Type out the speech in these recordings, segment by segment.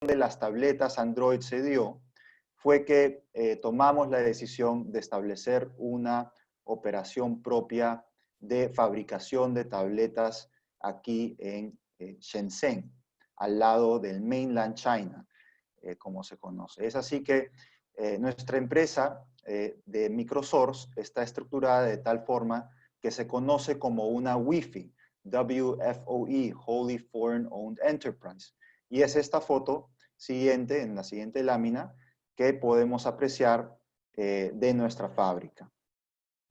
de las tabletas Android se dio fue que tomamos la decisión de establecer una operación propia de fabricación de tabletas aquí en Shenzhen, al lado del mainland China, como se conoce. Es así que nuestra empresa de Microsource está estructurada de tal forma que se conoce como una WFOE, WFOE, Wholly Foreign Owned Enterprise. Y es esta foto siguiente, en la siguiente lámina, que podemos apreciar de nuestra fábrica.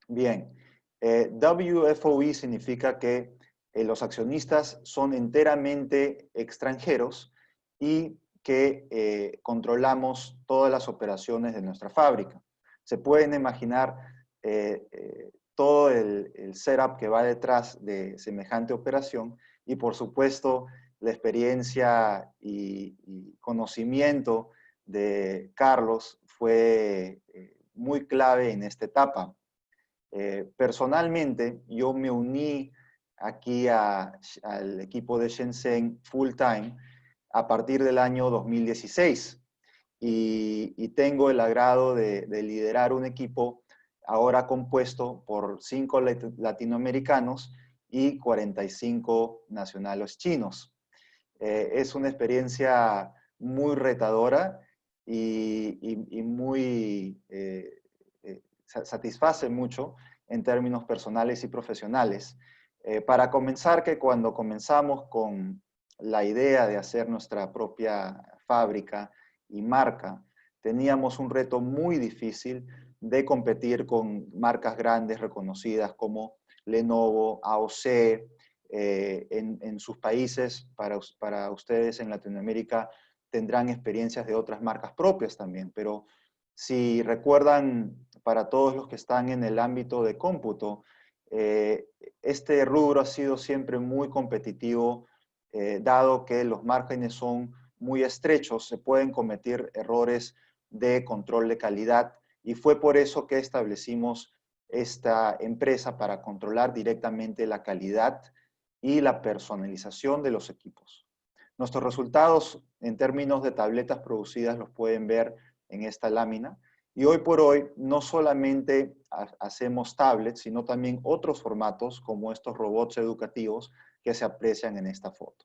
Bien, WFOE significa que los accionistas son enteramente extranjeros y que controlamos todas las operaciones de nuestra fábrica. Se pueden imaginar todo el setup que va detrás de semejante operación y, por supuesto, la experiencia y conocimiento de Carlos fue muy clave en esta etapa. Personalmente, yo me uní aquí al equipo de Shenzhen full time a partir del año 2016 y tengo el agrado de liderar un equipo ahora compuesto por 5 latinoamericanos y 45 nacionales chinos. Es una experiencia muy retadora y muy satisface mucho en términos personales y profesionales. Para comenzar, que cuando comenzamos con la idea de hacer nuestra propia fábrica y marca, teníamos un reto muy difícil de competir con marcas grandes reconocidas como Lenovo, AOC, en sus países, para ustedes en Latinoamérica tendrán experiencias de otras marcas propias también, pero si recuerdan, para todos los que están en el ámbito de cómputo, este rubro ha sido siempre muy competitivo, dado que los márgenes son muy estrechos, se pueden cometer errores de control de calidad y fue por eso que establecimos esta empresa para controlar directamente la calidad y la personalización de los equipos. Nuestros resultados en términos de tabletas producidas los pueden ver en esta lámina. Y hoy por hoy no solamente hacemos tablets, sino también otros formatos como estos robots educativos que se aprecian en esta foto.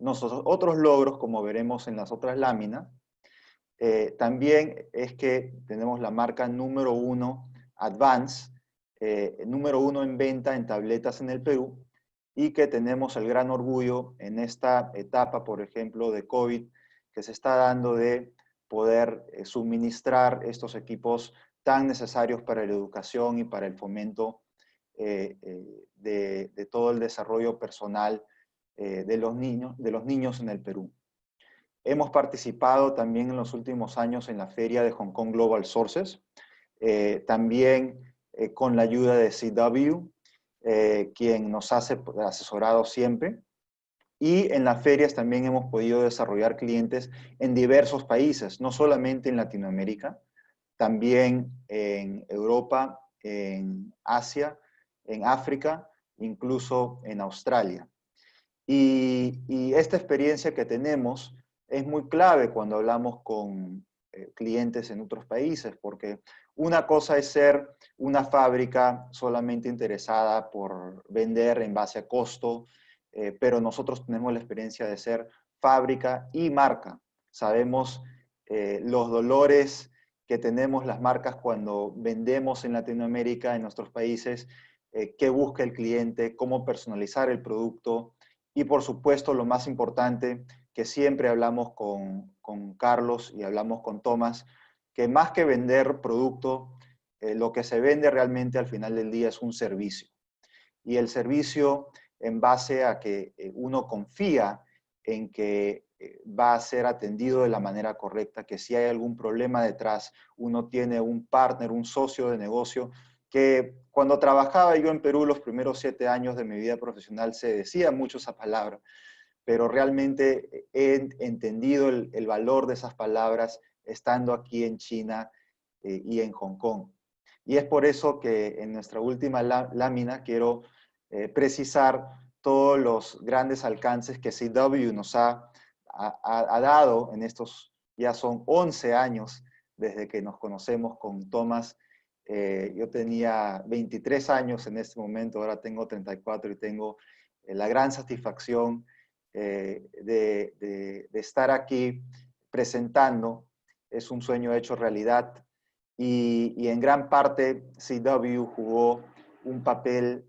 Nuestros otros logros, como veremos en las otras láminas, también es que tenemos la marca número 1 Advance, número 1 en venta en tabletas en el Perú, y que tenemos el gran orgullo en esta etapa, por ejemplo, de COVID, que se está dando de poder suministrar estos equipos tan necesarios para la educación y para el fomento de todo el desarrollo personal de los niños en el Perú. Hemos participado también en los últimos años en la feria de Hong Kong Global Sources, también con la ayuda de CW, quien nos ha asesorado siempre. Y en las ferias también hemos podido desarrollar clientes en diversos países, no solamente en Latinoamérica, también en Europa, en Asia, en África, incluso en Australia. Y esta experiencia que tenemos es muy clave cuando hablamos con clientes en otros países, porque una cosa es ser una fábrica solamente interesada por vender en base a costo, pero nosotros tenemos la experiencia de ser fábrica y marca. Sabemos los dolores que tenemos las marcas cuando vendemos en Latinoamérica, en nuestros países, qué busca el cliente, cómo personalizar el producto y, por supuesto, lo más importante, que siempre hablamos con Carlos y hablamos con Tomás, que más que vender producto, lo que se vende realmente al final del día es un servicio. Y el servicio en base a que uno confía en que va a ser atendido de la manera correcta, que si hay algún problema detrás, uno tiene un partner, un socio de negocio, que cuando trabajaba yo en Perú los primeros 7 años de mi vida profesional se decía mucho esa palabra, pero realmente he entendido el valor de esas palabras estando aquí en China y en Hong Kong. Y es por eso que en nuestra última lámina quiero precisar todos los grandes alcances que CW nos ha ha dado en estos, ya son 11 años desde que nos conocemos con Tomás. Yo tenía 23 años en este momento, ahora tengo 34 y tengo la gran satisfacción de estar aquí presentando. Es un sueño hecho realidad y en gran parte CW jugó un papel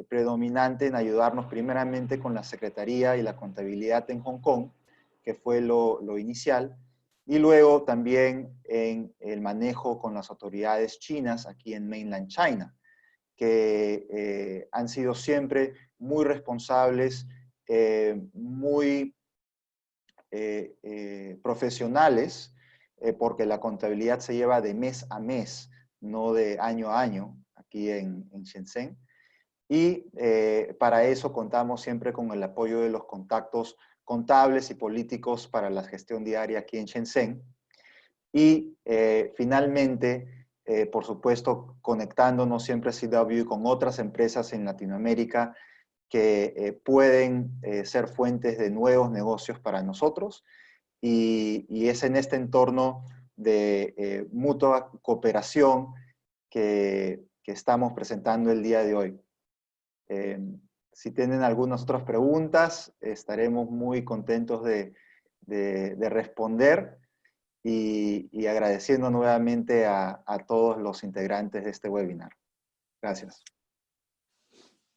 predominante en ayudarnos primeramente con la Secretaría y la Contabilidad en Hong Kong, que fue lo inicial, y luego también en el manejo con las autoridades chinas aquí en Mainland China, que han sido siempre muy responsables, muy profesionales, porque la contabilidad se lleva de mes a mes, no de año a año, aquí en Shenzhen. Y para eso contamos siempre con el apoyo de los contactos contables y políticos para la gestión diaria aquí en Shenzhen. Y finalmente, por supuesto, conectándonos siempre a CW con otras empresas en Latinoamérica que pueden ser fuentes de nuevos negocios para nosotros. Y es en este entorno de mutua cooperación que estamos presentando el día de hoy. Si tienen algunas otras preguntas, estaremos muy contentos de responder y agradeciendo nuevamente a todos los integrantes de este webinar. Gracias.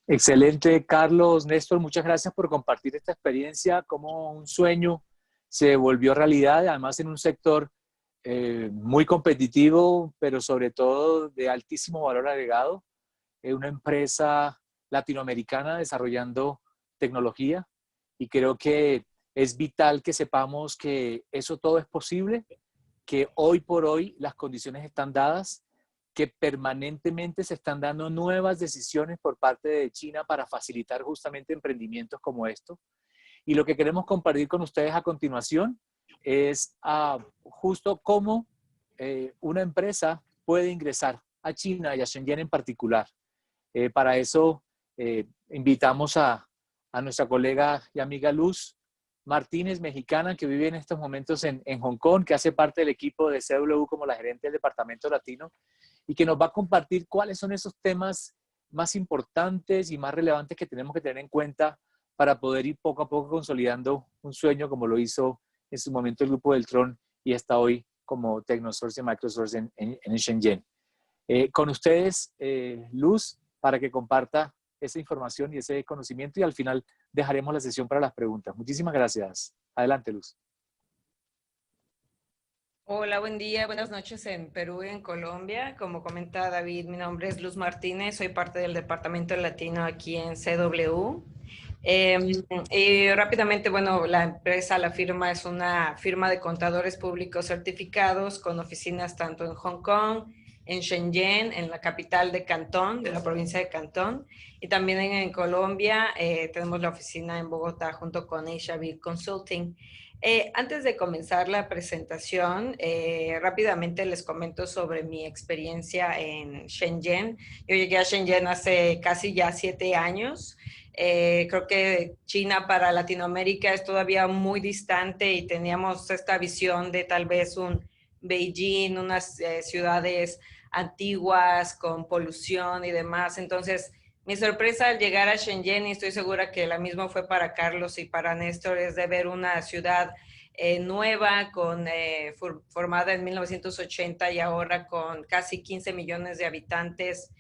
Excelente, Carlos, Néstor, muchas gracias por compartir esta experiencia, cómo un sueño se volvió realidad, además en un sector muy competitivo, pero sobre todo de altísimo valor agregado. Una empresa latinoamericana desarrollando tecnología y creo que es vital que sepamos que eso todo es posible, que hoy por hoy las condiciones están dadas, que permanentemente se están dando nuevas decisiones por parte de China para facilitar justamente emprendimientos como esto. Y lo que queremos compartir con ustedes a continuación es justo cómo una empresa puede ingresar a China y a Shenzhen en particular. Para eso invitamos a nuestra colega y amiga Luz Martínez, mexicana, que vive en estos momentos en Hong Kong, que hace parte del equipo de CW como la gerente del departamento latino y que nos va a compartir cuáles son esos temas más importantes y más relevantes que tenemos que tener en cuenta para poder ir poco a poco consolidando un sueño como lo hizo en su momento el Grupo del Tron y hasta hoy como Tecnosource y Microsource en Shenzhen. Con ustedes, Luz, para que comparta esa información y ese conocimiento y al final dejaremos la sesión para las preguntas. Muchísimas gracias. Adelante, Luz. Hola, buen día, buenas noches en Perú y en Colombia. Como comenta David, mi nombre es Luz Martínez, soy parte del Departamento Latino aquí en CW. Y rápidamente, bueno, la empresa, la firma es una firma de contadores públicos certificados con oficinas tanto en Hong Kong, en Shenzhen, en la capital de Cantón, de la provincia de Cantón, y también en Colombia tenemos la oficina en Bogotá junto con Asia Big Consulting. Antes de comenzar la presentación, rápidamente les comento sobre mi experiencia en Shenzhen. Yo llegué a Shenzhen hace casi ya 7 años. Creo que China para Latinoamérica es todavía muy distante y teníamos esta visión de tal vez un Beijing, unas ciudades antiguas con polución y demás. Entonces, mi sorpresa al llegar a Shenzhen, y estoy segura que la misma fue para Carlos y para Néstor, es de ver una ciudad nueva, formada en 1980 y ahora con casi 15 millones de habitantes,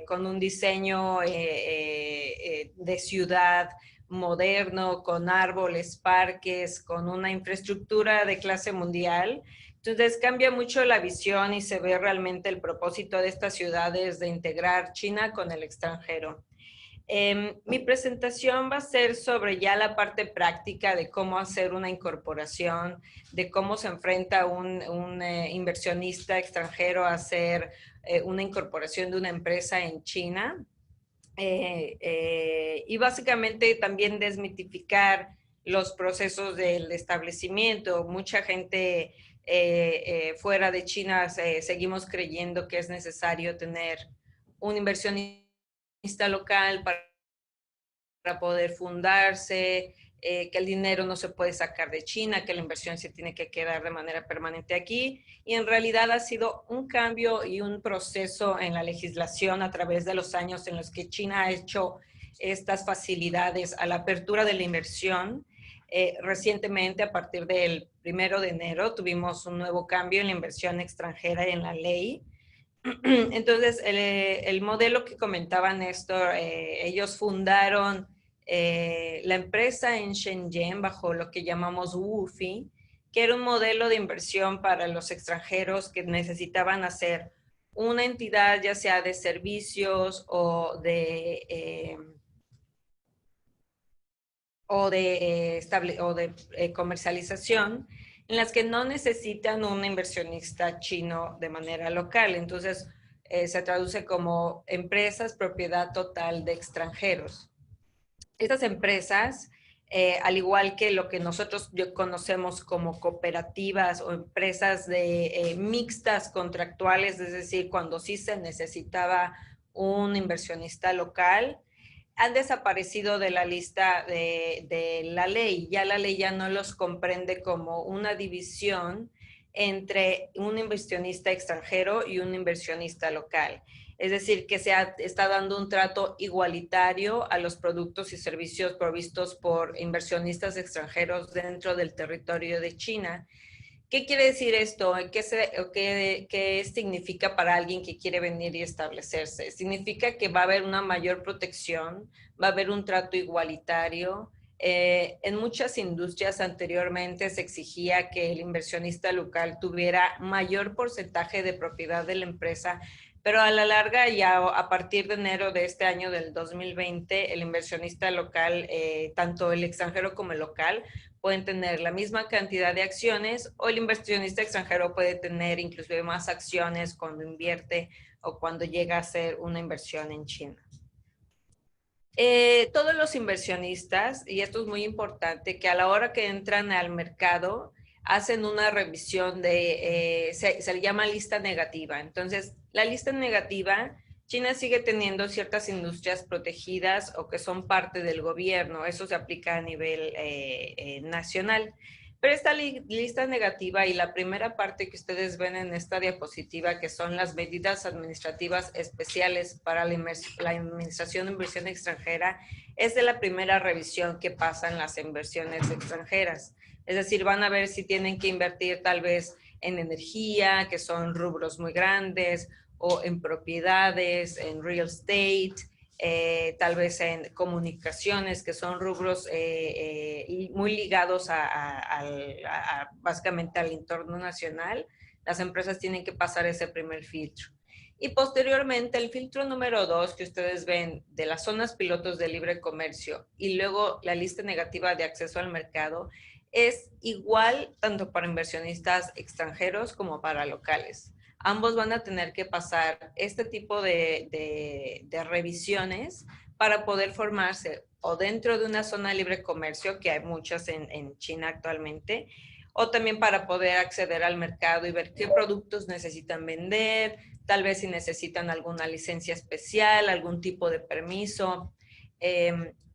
con un diseño de ciudad moderno, con árboles, parques, con una infraestructura de clase mundial. Entonces cambia mucho la visión y se ve realmente el propósito de estas ciudades de integrar China con el extranjero. Mi presentación va a ser sobre ya la parte práctica de cómo hacer una incorporación, de cómo se enfrenta un inversionista extranjero a hacer una incorporación de una empresa en China. Y básicamente también desmitificar los procesos del establecimiento. Mucha gente fuera de China seguimos creyendo que es necesario tener un inversionista local para poder fundarse, que el dinero no se puede sacar de China, que la inversión se tiene que quedar de manera permanente aquí. Y en realidad ha sido un cambio y un proceso en la legislación a través de los años en los que China ha hecho estas facilidades a la apertura de la inversión. Recientemente, a partir del 1 de enero, tuvimos un nuevo cambio en la inversión extranjera y en la ley. Entonces, el modelo que comentaba Néstor, ellos fundaron la empresa en Shenzhen bajo lo que llamamos WUFI, que era un modelo de inversión para los extranjeros que necesitaban hacer una entidad ya sea de servicios o de comercialización, en las que no necesitan un inversionista chino de manera local. Entonces, se traduce como empresas propiedad total de extranjeros. Estas empresas, al igual que lo que nosotros conocemos como cooperativas o empresas mixtas contractuales, es decir, cuando sí se necesitaba un inversionista local, han desaparecido de la lista de la ley. Ya la ley ya no los comprende como una división entre un inversionista extranjero y un inversionista local. Es decir, que está dando un trato igualitario a los productos y servicios provistos por inversionistas extranjeros dentro del territorio de China. ¿Qué quiere decir esto? ¿Qué significa para alguien que quiere venir y establecerse? Significa que va a haber una mayor protección, va a haber un trato igualitario. En muchas industrias anteriormente se exigía que el inversionista local tuviera mayor porcentaje de propiedad de la empresa, pero a la larga, ya a partir de enero de este año del 2020, el inversionista local, tanto el extranjero como el local, pueden tener la misma cantidad de acciones, o el inversionista extranjero puede tener inclusive más acciones cuando invierte o cuando llega a hacer una inversión en China. Todos los inversionistas, y esto es muy importante, que a la hora que entran al mercado, hacen una revisión se le llama lista negativa. Entonces, la lista negativa, China sigue teniendo ciertas industrias protegidas o que son parte del gobierno. Eso se aplica a nivel nacional. Pero esta lista negativa y la primera parte que ustedes ven en esta diapositiva, que son las medidas administrativas especiales para la Administración de Inversión Extranjera, es de la primera revisión que pasan las inversiones extranjeras. Es decir, van a ver si tienen que invertir tal vez en energía, que son rubros muy grandes, o en propiedades, en real estate, tal vez en comunicaciones, que son rubros muy ligados básicamente al entorno nacional. Las empresas tienen que pasar ese primer filtro. Y posteriormente el filtro número 2 que ustedes ven de las zonas pilotos de libre comercio y luego la lista negativa de acceso al mercado es igual tanto para inversionistas extranjeros como para locales. Ambos van a tener que pasar este tipo de revisiones para poder formarse o dentro de una zona de libre comercio, que hay muchas en China actualmente, o también para poder acceder al mercado y ver qué productos necesitan vender, tal vez si necesitan alguna licencia especial, algún tipo de permiso.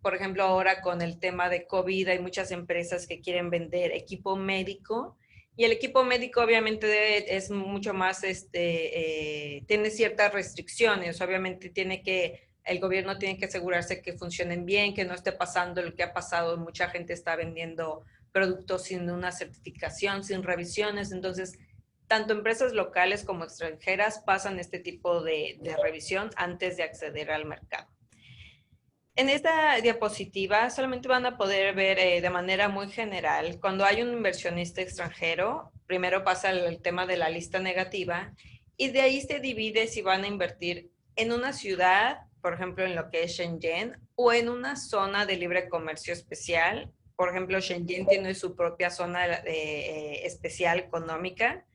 Por ejemplo, ahora con el tema de COVID hay muchas empresas que quieren vender equipo médico, y el equipo médico obviamente es mucho más, tiene ciertas restricciones. Obviamente el gobierno tiene que asegurarse que funcionen bien, que no esté pasando lo que ha pasado. Mucha gente está vendiendo productos sin una certificación, sin revisiones. Entonces, tanto empresas locales como extranjeras pasan este tipo de revisión antes de acceder al mercado. En esta diapositiva solamente van a poder ver de manera muy general, cuando hay un inversionista extranjero, primero pasa el tema de la lista negativa y de ahí se divide si van a invertir en una ciudad, por ejemplo en lo que es Shenzhen, o en una zona de libre comercio especial. Por ejemplo, Shenzhen tiene su propia zona especial económica,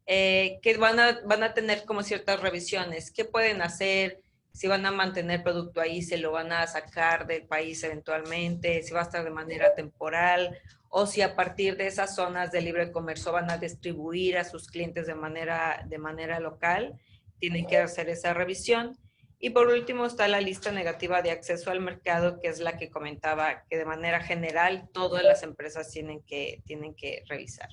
que van a tener como ciertas revisiones. ¿Qué pueden hacer? Si van a mantener producto ahí, se lo van a sacar del país eventualmente, si va a estar de manera temporal, o si a partir de esas zonas de libre comercio van a distribuir a sus clientes de manera local, tienen que hacer esa revisión. Y por último está la lista negativa de acceso al mercado, que es la que comentaba que de manera general todas las empresas tienen que revisar.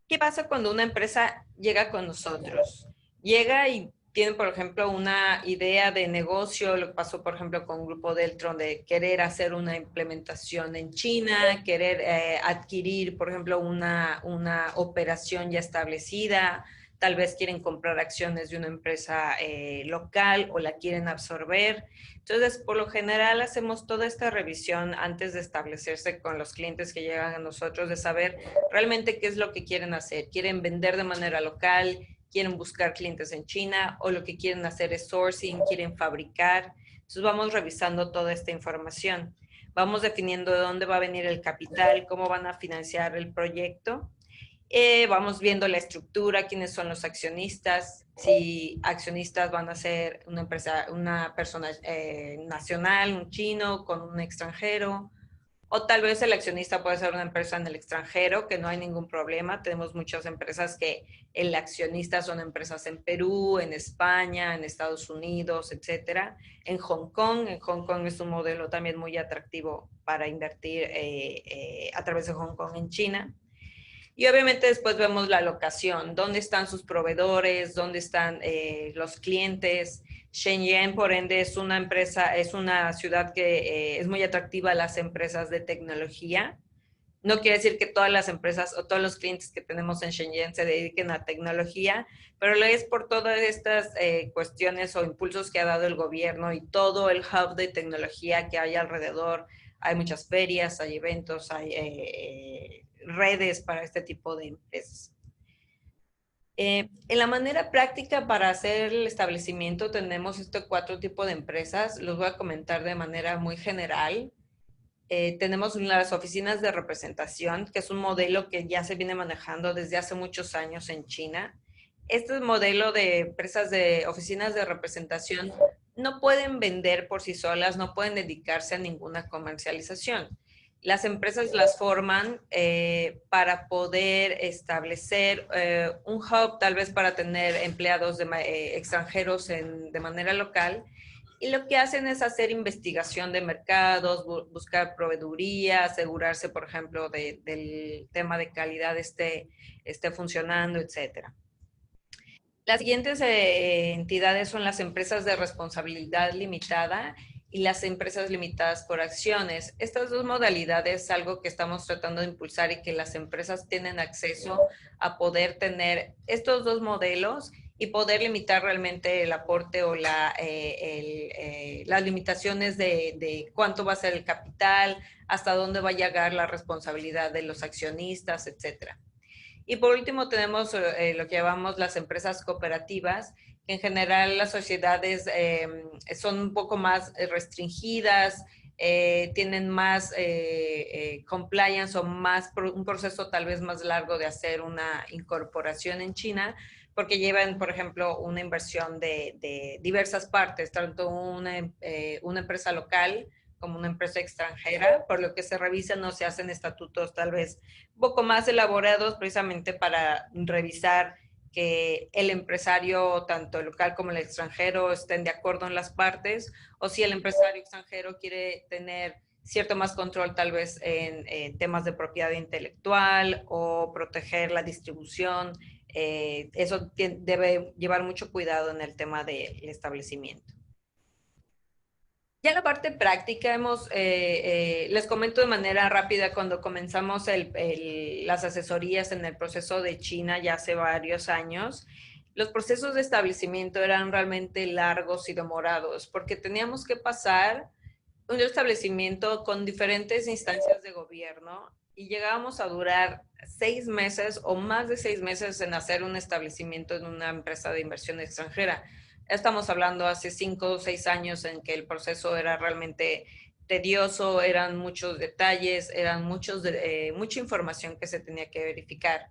¿Qué pasa cuando una empresa llega con nosotros? Llega y tiene, por ejemplo, una idea de negocio, lo que pasó, por ejemplo, con Grupo Deltron, de querer hacer una implementación en China, querer adquirir, por ejemplo, una operación ya establecida, tal vez quieren comprar acciones de una empresa local o la quieren absorber. Entonces, por lo general, hacemos toda esta revisión antes de establecerse con los clientes que llegan a nosotros, de saber realmente qué es lo que quieren hacer. ¿Quieren vender de manera local? ¿Quieren buscar clientes en China? ¿O lo que quieren hacer es sourcing? ¿Quieren fabricar? Entonces, vamos revisando toda esta información. Vamos definiendo de dónde va a venir el capital, cómo van a financiar el proyecto. Vamos viendo la estructura, quiénes son los accionistas, si accionistas van a ser una empresa, una persona nacional, un chino con un extranjero, o tal vez el accionista puede ser una empresa en el extranjero, que no hay ningún problema. Tenemos muchas empresas que el accionista son empresas en Perú, en España, en Estados Unidos, etcétera. En Hong Kong es un modelo también muy atractivo para invertir a través de Hong Kong en China. Y obviamente después vemos la locación, dónde están sus proveedores, dónde están los clientes. Shenzhen, por ende, es una empresa, es una ciudad que es muy atractiva a las empresas de tecnología. No quiere decir que todas las empresas o todos los clientes que tenemos en Shenzhen se dediquen a tecnología, pero lo es por todas estas cuestiones o impulsos que ha dado el gobierno y todo el hub de tecnología que hay alrededor. Hay muchas ferias, hay eventos, hay redes para este tipo de empresas. En la manera práctica para hacer el establecimiento tenemos estos 4 tipos de empresas. Los voy a comentar de manera muy general. Tenemos las oficinas de representación, que es un modelo que ya se viene manejando desde hace muchos años en China. Este modelo de empresas de oficinas de representación no pueden vender por sí solas, no pueden dedicarse a ninguna comercialización. Las empresas las forman para poder establecer un hub, tal vez para tener empleados extranjeros de manera local. Y lo que hacen es hacer investigación de mercados, buscar proveeduría, asegurarse, por ejemplo, del tema de calidad esté funcionando, etcétera. Las siguientes entidades son las empresas de responsabilidad limitada y las empresas limitadas por acciones. Estas dos modalidades es algo que estamos tratando de impulsar y que las empresas tienen acceso a poder tener estos dos modelos y poder limitar realmente el aporte o las limitaciones de cuánto va a ser el capital, hasta dónde va a llegar la responsabilidad de los accionistas, etcétera. Y por último tenemos lo que llamamos las empresas cooperativas, que en general las sociedades son un poco más restringidas, tienen más compliance o un proceso tal vez más largo de hacer una incorporación en China, porque llevan, por ejemplo, una inversión de diversas partes, tanto una empresa local como una empresa extranjera, por lo que se revisan o se hacen estatutos tal vez un poco más elaborados precisamente para revisar que el empresario, tanto el local como el extranjero, estén de acuerdo en las partes, o si el empresario extranjero quiere tener cierto más control tal vez en temas de propiedad intelectual o proteger la distribución. Eso debe llevar mucho cuidado en el tema del establecimiento. Ya en la parte práctica les comento de manera rápida, cuando comenzamos las asesorías en el proceso de China ya hace varios años, los procesos de establecimiento eran realmente largos y demorados porque teníamos que pasar un establecimiento con diferentes instancias de gobierno y llegábamos a durar 6 meses o más de 6 meses en hacer un establecimiento en una empresa de inversión extranjera. Estamos hablando hace 5 o 6 años en que el proceso era realmente tedioso, eran muchos detalles, eran mucha información que se tenía que verificar.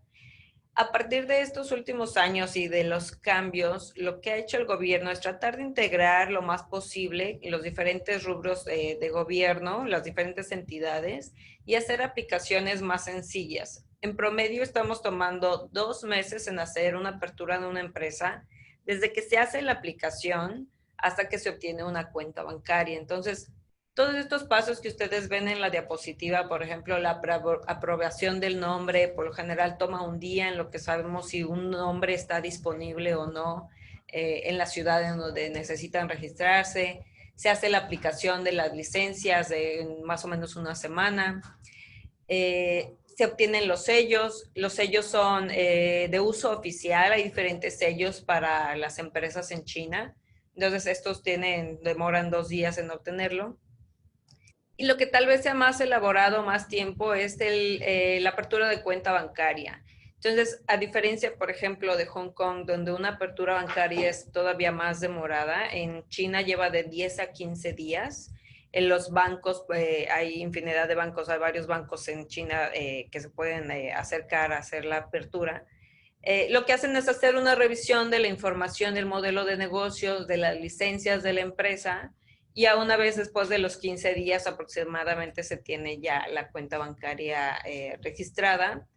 A partir de estos últimos años y de los cambios, lo que ha hecho el gobierno es tratar de integrar lo más posible los diferentes rubros de gobierno, las diferentes entidades, y hacer aplicaciones más sencillas. En promedio estamos tomando 2 meses en hacer una apertura de una empresa, desde que se hace la aplicación hasta que se obtiene una cuenta bancaria. Entonces, todos estos pasos que ustedes ven en la diapositiva, por ejemplo, la aprobación del nombre, por lo general toma un día en lo que sabemos si un nombre está disponible o no en la ciudad en donde necesitan registrarse. Se hace la aplicación de las licencias en más o menos una semana. Se obtienen los sellos. Los sellos son de uso oficial. Hay diferentes sellos para las empresas en China. Entonces, estos demoran 2 días en obtenerlo. Y lo que tal vez sea más elaborado, más tiempo, es la apertura de cuenta bancaria. Entonces, a diferencia, por ejemplo, de Hong Kong, donde una apertura bancaria es todavía más demorada, en China lleva de 10 a 15 días. En los bancos, hay infinidad de bancos, hay varios bancos en China que se pueden acercar a hacer la apertura. Lo que hacen es hacer una revisión de la información del modelo de negocios, de las licencias de la empresa, y a una vez después de los 15 días aproximadamente se tiene ya la cuenta bancaria registrada.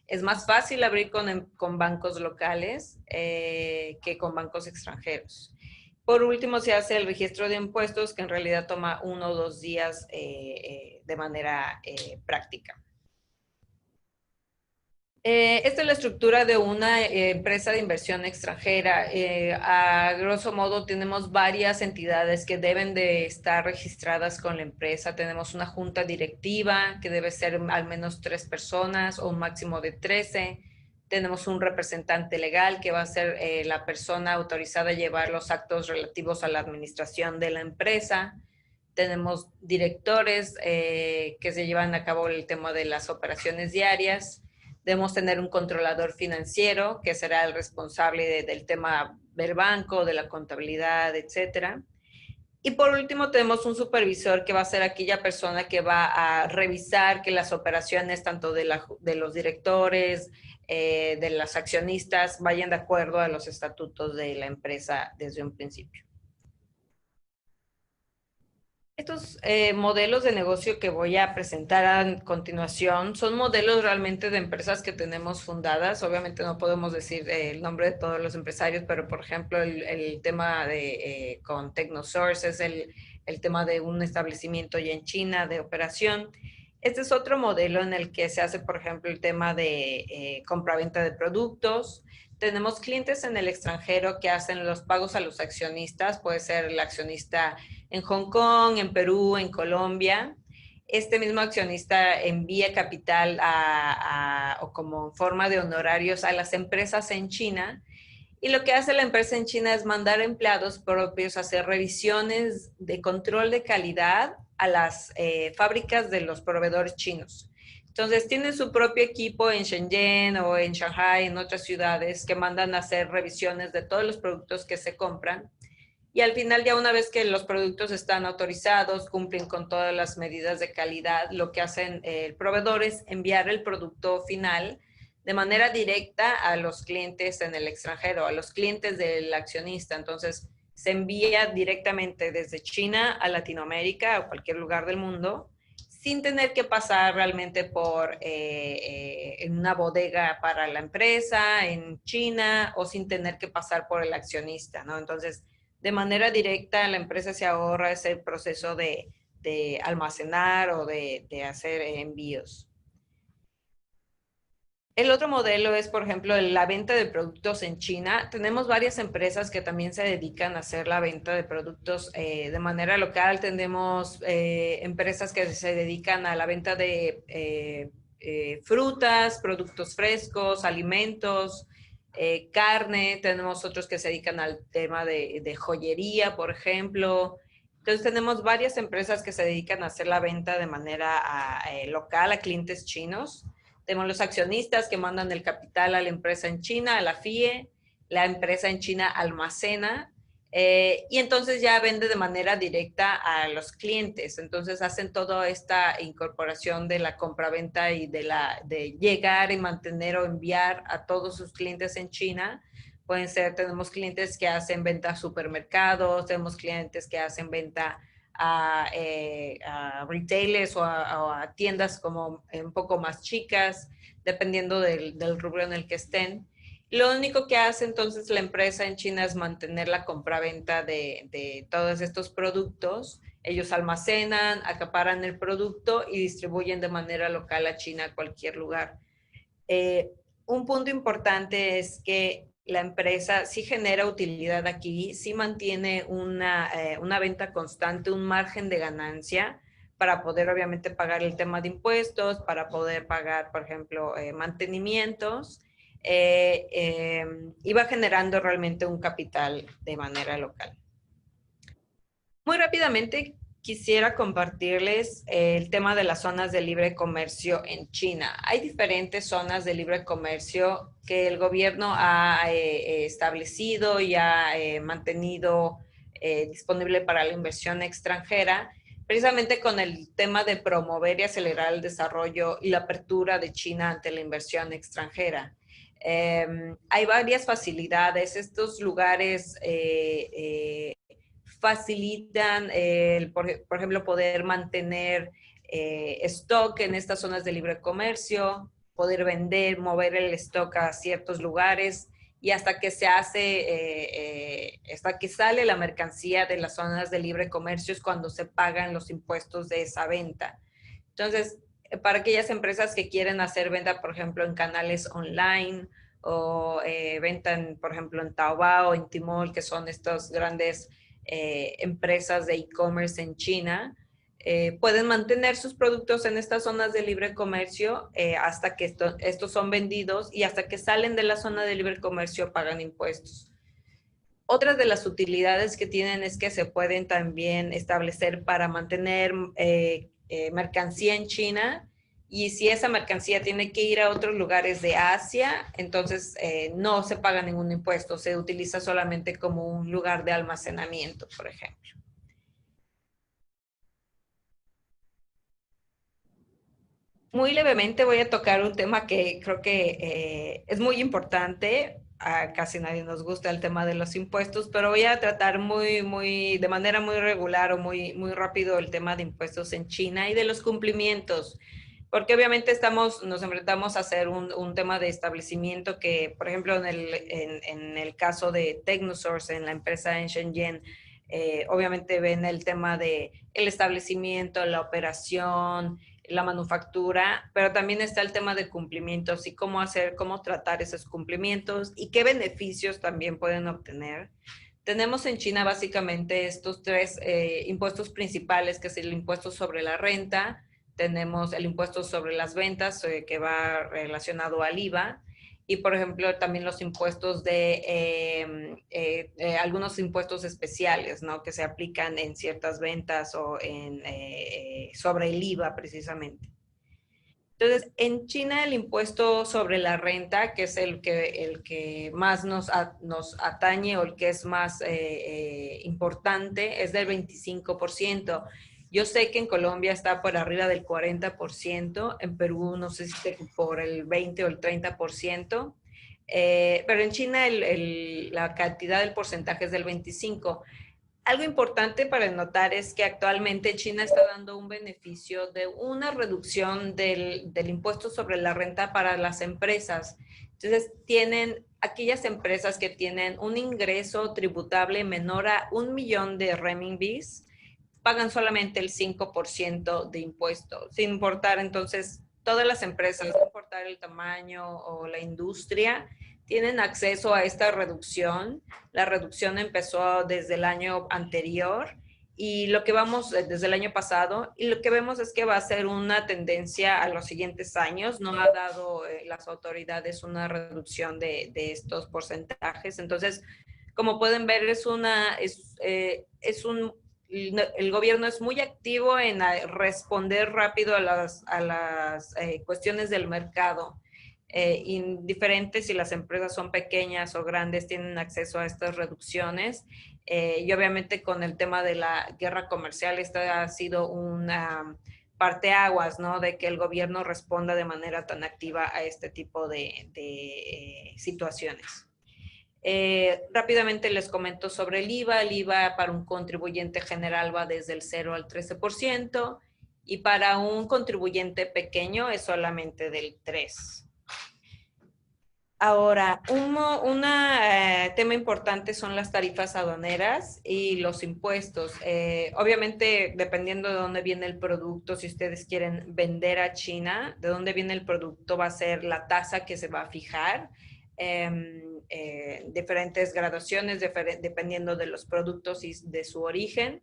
Es más fácil abrir con bancos locales que con bancos extranjeros. Por último, se hace el registro de impuestos, que en realidad toma 1 o 2 días de manera práctica. Esta es la estructura de una empresa de inversión extranjera. A grosso modo, tenemos varias entidades que deben de estar registradas con la empresa. Tenemos una junta directiva que debe ser al menos 3 personas o un máximo de 13. Tenemos un representante legal que va a ser la persona autorizada a llevar los actos relativos a la administración de la empresa. Tenemos directores que se llevan a cabo el tema de las operaciones diarias. Debemos tener un controlador financiero, que será el responsable del tema del banco, de la contabilidad, etcétera. Y por último, tenemos un supervisor que va a ser aquella persona que va a revisar que las operaciones, tanto de los directores, de los accionistas, vayan de acuerdo a los estatutos de la empresa desde un principio. Estos modelos de negocio que voy a presentar a continuación son modelos realmente de empresas que tenemos fundadas. Obviamente no podemos decir el nombre de todos los empresarios, pero por ejemplo el tema con TechnoSource es el tema de un establecimiento ya en China de operación. Este es otro modelo en el que se hace, por ejemplo, el tema de compra-venta de productos. Tenemos clientes en el extranjero que hacen los pagos a los accionistas. Puede ser el accionista en Hong Kong, en Perú, en Colombia. Este mismo accionista envía capital o como forma de honorarios a las empresas en China. Y lo que hace la empresa en China es mandar empleados propios a hacer revisiones de control de calidad a las fábricas de los proveedores chinos. Entonces, tienen su propio equipo en Shenzhen o en Shanghai, en otras ciudades, que mandan a hacer revisiones de todos los productos que se compran. Y al final, ya una vez que los productos están autorizados, cumplen con todas las medidas de calidad, lo que hacen el proveedor es enviar el producto final de manera directa a los clientes en el extranjero, a los clientes del accionista. Entonces, se envía directamente desde China a Latinoamérica o cualquier lugar del mundo, sin tener que pasar realmente por en una bodega para la empresa en China o sin tener que pasar por el accionista, ¿no? Entonces, de manera directa, la empresa se ahorra ese proceso de almacenar o de hacer envíos. El otro modelo es, por ejemplo, la venta de productos en China. Tenemos varias empresas que también se dedican a hacer la venta de productos de manera local. Tenemos empresas que se dedican a la venta de frutas, productos frescos, alimentos, carne. Tenemos otros que se dedican al tema de joyería, por ejemplo. Entonces tenemos varias empresas que se dedican a hacer la venta de manera local a clientes chinos. Tenemos los accionistas que mandan el capital a la empresa en China, a la FIE, la empresa en China almacena y entonces ya vende de manera directa a los clientes. Entonces hacen toda esta incorporación de la compraventa y de llegar y mantener o enviar a todos sus clientes en China. Pueden ser, tenemos clientes que hacen venta a supermercados, tenemos clientes que hacen venta a retailers o a tiendas como un poco más chicas, dependiendo del rubro en el que estén. Lo único que hace entonces la empresa en China es mantener la compraventa de todos estos productos. Ellos almacenan, acaparan el producto y distribuyen de manera local a China a cualquier lugar. Un punto importante es que la empresa sí genera utilidad aquí, sí mantiene una venta constante, un margen de ganancia para poder obviamente pagar el tema de impuestos, para poder pagar, por ejemplo, mantenimientos, y va generando realmente un capital de manera local. Muy rápidamente quisiera compartirles el tema de las zonas de libre comercio en China. Hay diferentes zonas de libre comercio que el gobierno ha establecido y ha mantenido disponible para la inversión extranjera, precisamente con el tema de promover y acelerar el desarrollo y la apertura de China ante la inversión extranjera. Hay varias facilidades. Estos lugares facilitan, por ejemplo, poder mantener stock en estas zonas de libre comercio, poder vender, mover el stock a ciertos lugares y hasta que se hace, hasta que sale la mercancía de las zonas de libre comercio es cuando se pagan los impuestos de esa venta. Entonces, para aquellas empresas que quieren hacer venta, por ejemplo, en canales online o venta, por ejemplo, en Taobao, en Tmall, que son estos grandes empresas de e-commerce en China, pueden mantener sus productos en estas zonas de libre comercio hasta que estos son vendidos y hasta que salen de la zona de libre comercio pagan impuestos. Otras de las utilidades que tienen es que se pueden también establecer para mantener mercancía en China, y si esa mercancía tiene que ir a otros lugares de Asia, entonces no se paga ningún impuesto, se utiliza solamente como un lugar de almacenamiento, por ejemplo. Muy levemente voy a tocar un tema que creo que es muy importante. A casi nadie nos gusta el tema de los impuestos, pero voy a tratar de manera muy regular o muy rápido el tema de impuestos en China y de los cumplimientos. Porque obviamente nos enfrentamos a hacer un tema de establecimiento que, por ejemplo, en el caso de Technosource, en la empresa en Shenzhen, obviamente ven el tema de el establecimiento, la operación, la manufactura, pero también está el tema de cumplimientos y cómo tratar esos cumplimientos y qué beneficios también pueden obtener. Tenemos en China básicamente estos tres impuestos principales, que es el impuesto sobre la renta, tenemos el impuesto sobre las ventas, que va relacionado al IVA, y por ejemplo también los impuestos algunos impuestos especiales, ¿no? Que se aplican en ciertas ventas o sobre el IVA precisamente. Entonces, en China el impuesto sobre la renta, que es el que más nos atañe o el que es más importante, es del 25%. Yo sé que en Colombia está por arriba del 40%, en Perú no sé si por el 20 o el 30%, pero en China la cantidad del porcentaje es del 25%. Algo importante para notar es que actualmente China está dando un beneficio de una reducción del impuesto sobre la renta para las empresas. Entonces, tienen aquellas empresas que tienen un ingreso tributable menor a 1 millón de renminbis, pagan solamente el 5% de impuesto, sin importar entonces todas las empresas, sin importar el tamaño o la industria, tienen acceso a esta reducción. La reducción empezó desde el año anterior y lo que vamos desde el año pasado, y lo que vemos es que va a ser una tendencia a los siguientes años. No ha dado las autoridades una reducción de estos porcentajes. Entonces, como pueden ver, el gobierno es muy activo en responder rápido a las cuestiones del mercado. Indiferente si las empresas son pequeñas o grandes, tienen acceso a estas reducciones. Y obviamente con el tema de la guerra comercial, esta ha sido una parteaguas, ¿no? De que el gobierno responda de manera tan activa a este tipo de situaciones. Rápidamente les comento sobre el IVA. El IVA para un contribuyente general va desde el 0 al 13% y para un contribuyente pequeño es solamente del 3%. Ahora, un tema importante son las tarifas aduaneras y los impuestos. Obviamente, dependiendo de dónde viene el producto, si ustedes quieren vender a China, de dónde viene el producto va a ser la tasa que se va a fijar. Diferentes graduaciones, dependiendo de los productos y de su origen.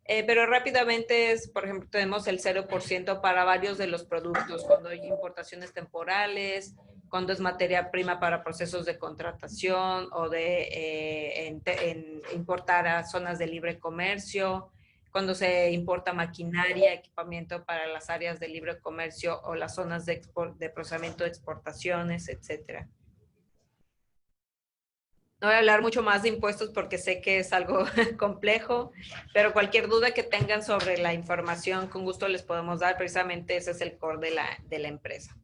Pero rápidamente es, por ejemplo, tenemos el 0% para varios de los productos, cuando hay importaciones temporales, cuando es materia prima para procesos de contratación o de importar a zonas de libre comercio, cuando se importa maquinaria, equipamiento para las áreas de libre comercio o las zonas de procesamiento de exportaciones, etcétera. No voy a hablar mucho más de impuestos porque sé que es algo complejo, pero cualquier duda que tengan sobre la información, con gusto les podemos dar. Precisamente ese es el core de la empresa.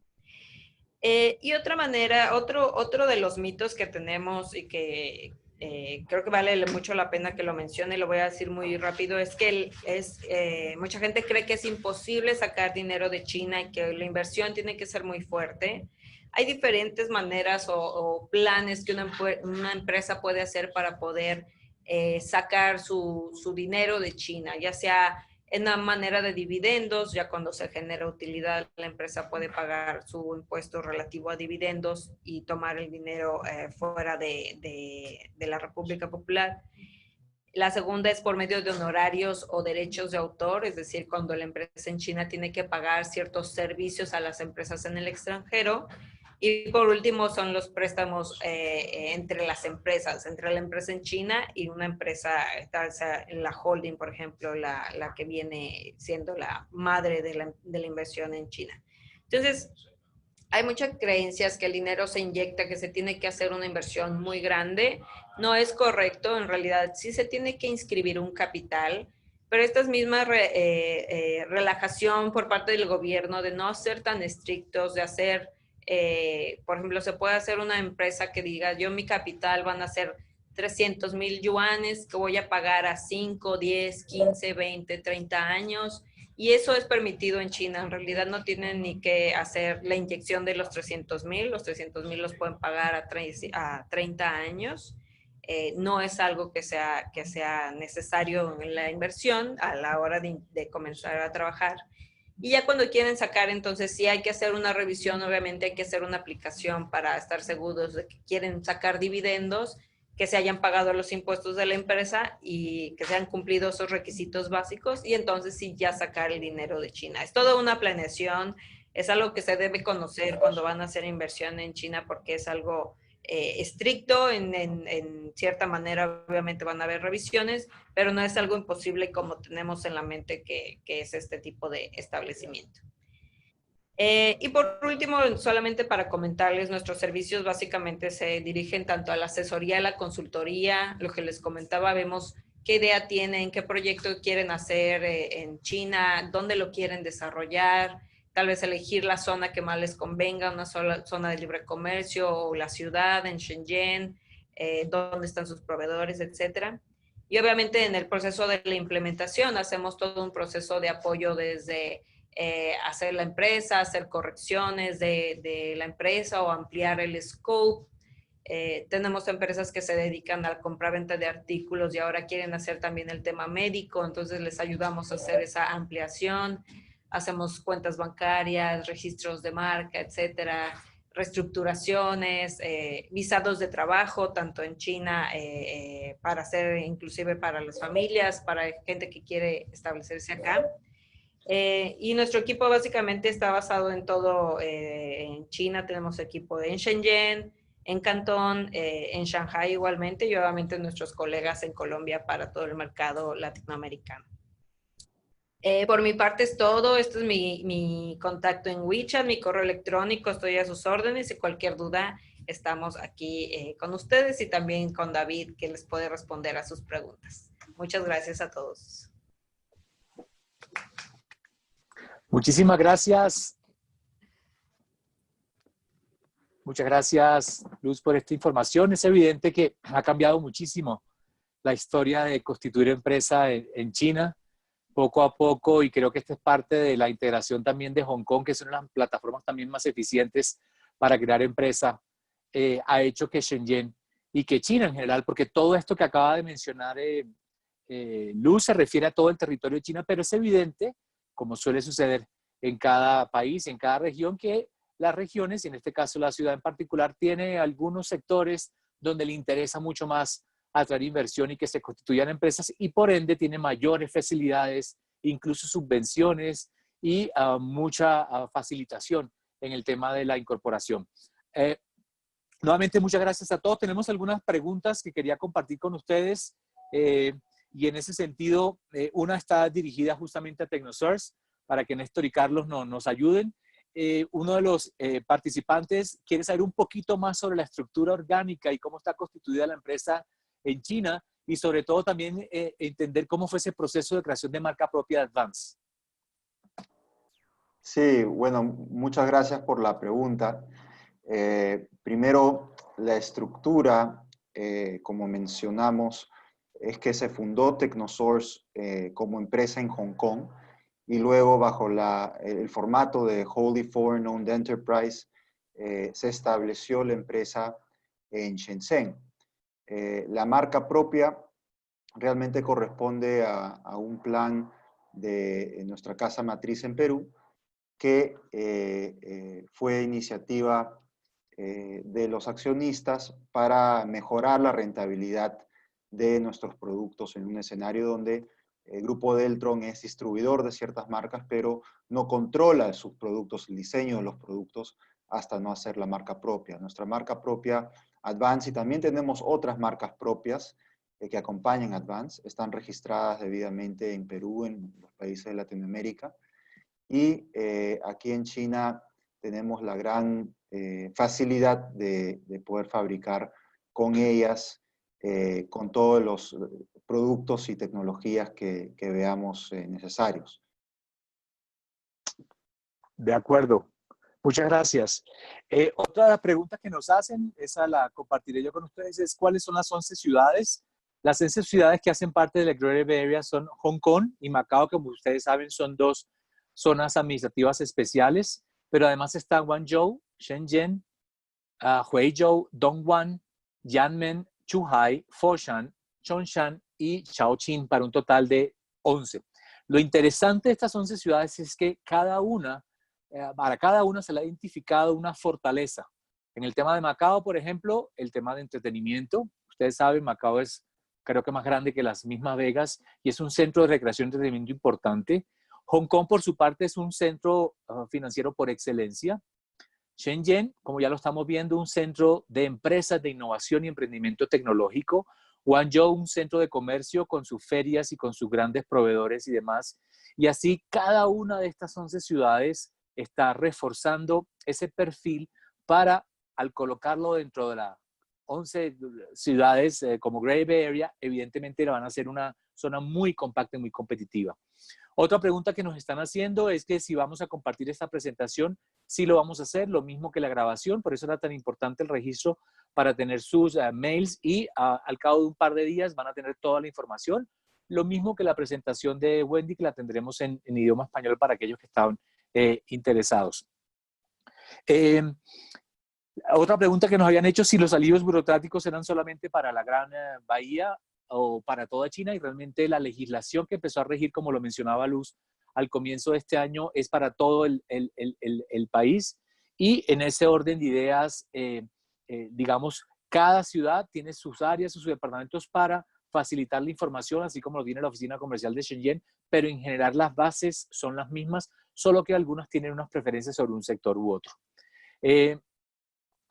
Y otra manera, otro de los mitos que tenemos y que creo que vale mucho la pena que lo mencione, lo voy a decir muy rápido, es que mucha gente cree que es imposible sacar dinero de China y que la inversión tiene que ser muy fuerte. Hay diferentes maneras o planes que una empresa puede hacer para poder sacar su dinero de China, ya sea en una manera de dividendos, ya cuando se genera utilidad, la empresa puede pagar su impuesto relativo a dividendos y tomar el dinero fuera de la República Popular. La segunda es por medio de honorarios o derechos de autor, es decir, cuando la empresa en China tiene que pagar ciertos servicios a las empresas en el extranjero. Y por último son los préstamos entre las empresas, entre la empresa en China y una empresa, la holding, por ejemplo, la que viene siendo la madre de la inversión en China. Entonces, hay muchas creencias que el dinero se inyecta, que se tiene que hacer una inversión muy grande. No es correcto, en realidad sí se tiene que inscribir un capital, pero esta misma relajación por parte del gobierno de no ser tan estrictos, de hacer, por ejemplo, se puede hacer una empresa que diga, yo mi capital van a ser 300,000 yuanes que voy a pagar a 5, 10, 15, 20, 30 años. Y eso es permitido en China. En realidad no tienen ni que hacer la inyección de los 300,000. Los 300,000 los pueden pagar a 30 años. No es algo que sea necesario en la inversión a la hora de comenzar a trabajar. Y ya cuando quieren sacar, entonces sí hay que hacer una revisión, obviamente hay que hacer una aplicación para estar seguros de que quieren sacar dividendos, que se hayan pagado los impuestos de la empresa y que se han cumplido esos requisitos básicos y entonces sí ya sacar el dinero de China. Es toda una planeación, es algo que se debe conocer cuando van a hacer inversión en China porque es algo estricto, en cierta manera obviamente van a haber revisiones, pero no es algo imposible como tenemos en la mente que es este tipo de establecimiento. Y por último, solamente para comentarles, nuestros servicios básicamente se dirigen tanto a la asesoría, a la consultoría, lo que les comentaba, vemos qué idea tienen, qué proyecto quieren hacer en China, dónde lo quieren desarrollar, tal vez elegir la zona que más les convenga, una sola zona de libre comercio o la ciudad en Shenzhen, dónde están sus proveedores, etcétera. Y obviamente en el proceso de la implementación hacemos todo un proceso de apoyo desde hacer la empresa, hacer correcciones de la empresa o ampliar el scope. Tenemos empresas que se dedican a la compra-venta de artículos y ahora quieren hacer también el tema médico, entonces les ayudamos a hacer esa ampliación. Hacemos cuentas bancarias, registros de marca, etcétera, reestructuraciones, visados de trabajo, tanto en China para hacer inclusive para las familias, para gente que quiere establecerse acá. Y nuestro equipo básicamente está basado en todo en China. Tenemos equipo en Shenzhen, en Cantón, en Shanghai igualmente y obviamente nuestros colegas en Colombia para todo el mercado latinoamericano. Por mi parte es todo. Este es mi contacto en WeChat, mi correo electrónico. Estoy a sus órdenes y cualquier duda estamos aquí con ustedes y también con David que les puede responder a sus preguntas. Muchas gracias a todos. Muchísimas gracias. Muchas gracias, Luz, por esta información. Es evidente que ha cambiado muchísimo la historia de constituir empresa en China, poco a poco, y creo que esta es parte de la integración también de Hong Kong, que son las plataformas también más eficientes para crear empresa ha hecho que Shenzhen y que China en general, porque todo esto que acaba de mencionar Luz se refiere a todo el territorio de China, pero es evidente, como suele suceder en cada país, en cada región, que las regiones, y en este caso la ciudad en particular, tiene algunos sectores donde le interesa mucho más atraer inversión y que se constituyan empresas y por ende tiene mayores facilidades, incluso subvenciones y mucha facilitación en el tema de la incorporación. Nuevamente, muchas gracias a todos. Tenemos algunas preguntas que quería compartir con ustedes y en ese sentido, una está dirigida justamente a TechnoSource para que Néstor y Carlos nos ayuden. Uno de los participantes quiere saber un poquito más sobre la estructura orgánica y cómo está constituida la empresa en China y sobre todo también entender cómo fue ese proceso de creación de marca propia de Advance. Sí, bueno, muchas gracias por la pregunta. Primero, la estructura, como mencionamos, es que se fundó TechnoSource como empresa en Hong Kong y luego bajo el formato de Wholly Foreign Owned Enterprise se estableció la empresa en Shenzhen. La marca propia realmente corresponde a un plan de nuestra casa matriz en Perú, que fue iniciativa de los accionistas para mejorar la rentabilidad de nuestros productos en un escenario donde el Grupo Deltron es distribuidor de ciertas marcas, pero no controla sus productos, el diseño de los productos, hasta no hacer la marca propia. Nuestra marca propia, Advance, y también tenemos otras marcas propias que acompañan Advance, están registradas debidamente en Perú, en los países de Latinoamérica, y aquí en China tenemos la gran facilidad de poder fabricar con ellas, con todos los productos y tecnologías que veamos necesarios. De acuerdo. Muchas gracias. Otra de las preguntas que nos hacen, esa la compartiré yo con ustedes, es ¿cuáles son las 11 ciudades? Las 11 ciudades que hacen parte de la Greater Bay Area son Hong Kong y Macao, que como ustedes saben son dos zonas administrativas especiales, pero además está Guangzhou, Shenzhen, Huizhou, Dongguan, Yanmen, Zhuhai, Foshan, Chongshan y Shaoqing para un total de 11. Lo interesante de estas 11 ciudades es que para cada una se le ha identificado una fortaleza. En el tema de Macao, por ejemplo, el tema de entretenimiento. Ustedes saben, Macao es creo que más grande que las mismas Vegas y es un centro de recreación y entretenimiento importante. Hong Kong, por su parte, es un centro financiero por excelencia. Shenzhen, como ya lo estamos viendo, un centro de empresas de innovación y emprendimiento tecnológico. Guangzhou, un centro de comercio con sus ferias y con sus grandes proveedores y demás. Y así cada una de estas 11 ciudades está reforzando ese perfil para, al colocarlo dentro de las 11 ciudades como Greater Bay Area, evidentemente van a ser una zona muy compacta y muy competitiva. Otra pregunta que nos están haciendo es que si vamos a compartir esta presentación, sí lo vamos a hacer, lo mismo que la grabación, por eso era tan importante el registro para tener sus mails y al cabo de un par de días van a tener toda la información. Lo mismo que la presentación de Wendy, que la tendremos en idioma español para aquellos que estaban interesados. Otra pregunta que nos habían hecho, si los alivios burocráticos eran solamente para la Gran Bahía o para toda China, y realmente la legislación que empezó a regir, como lo mencionaba Luz, al comienzo de este año es para todo el país, y en ese orden de ideas, digamos, cada ciudad tiene sus áreas, sus departamentos para facilitar la información, así como lo tiene la oficina comercial de Shenzhen, pero en general las bases son las mismas, solo que algunas tienen unas preferencias sobre un sector u otro.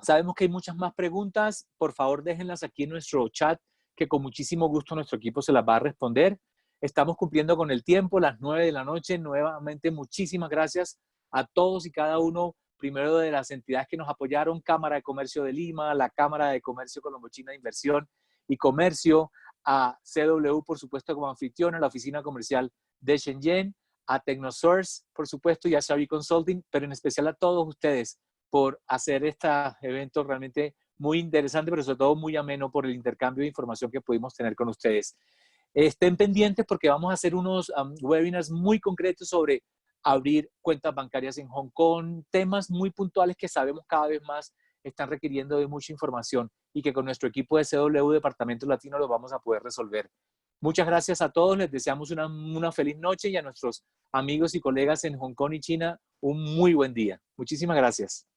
Sabemos que hay muchas más preguntas, por favor déjenlas aquí en nuestro chat, que con muchísimo gusto nuestro equipo se las va a responder. Estamos cumpliendo con el tiempo, las 9 de la noche. Nuevamente, muchísimas gracias a todos y cada uno, primero de las entidades que nos apoyaron, Cámara de Comercio de Lima, la Cámara de Comercio Colombo-China de Inversión y Comercio, a CW, por supuesto, como anfitrión, a la Oficina Comercial de Shenzhen, a TechnoSource, por supuesto, y a Xiaoyi Consulting, pero en especial a todos ustedes por hacer este evento realmente muy interesante, pero sobre todo muy ameno por el intercambio de información que pudimos tener con ustedes. Estén pendientes porque vamos a hacer unos webinars muy concretos sobre abrir cuentas bancarias en Hong Kong, temas muy puntuales que sabemos cada vez más están requiriendo de mucha información y que con nuestro equipo de CW Departamento Latino lo vamos a poder resolver. Muchas gracias a todos, les deseamos una feliz noche y a nuestros amigos y colegas en Hong Kong y China un muy buen día. Muchísimas gracias.